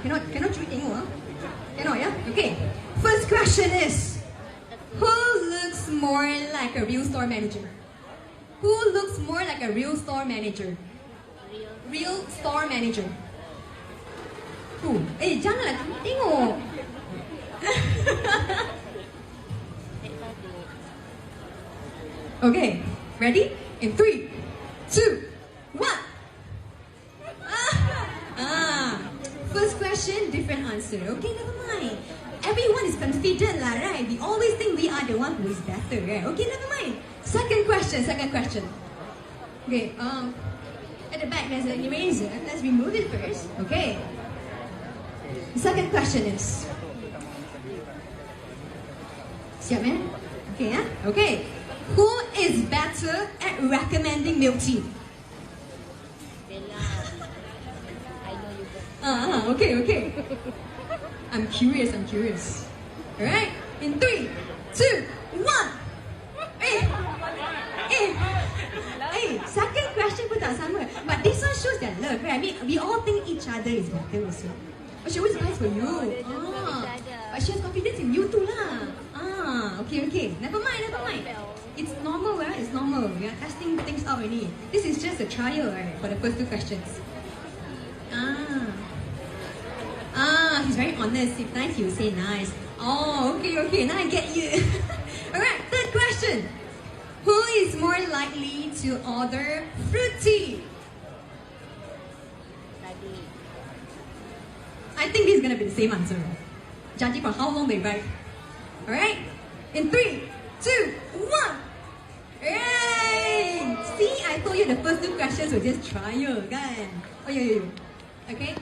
Cannot curi tengok ah. Cannot ya? Okay. First question is, who looks more like a real store manager? Who looks more like a real store manager? Real store manager. Who? Janganlah tengok. Okay, ready? In 3, 2, 1. First question, different answer. Okay, never mind. Everyone is confident lah, right? We always think we are the one who is better, right? Okay, never mind. Second question. Okay, at the back there's an eraser. Let's remove it first. Okay. The second question is, siap eh? Okay, yeah? Okay. Who is better at recommending milk tea? Bella. I know you better. Okay. I'm curious. Alright? In 3, 2, 1. Second question pun tak sama. But this one shows their love, right? I mean, we all think each other is better also. But she always buys for you. But she has confidence in you too lah. Okay. Never mind. It's normal, right? It's normal. We are testing things out already. This is just a trial, right? For the first 2 questions. He's very honest. If nice, he will say nice. Oh, okay. Now I get you. Alright, third question. Who is more likely to order fruit tea? Tadi. I think this is gonna be the same answer, judging from how long they write. Alright? In 3, 2, 1. Yay! See, I told you the first 2 questions were just trial, kan? Oh, yeah. Okay?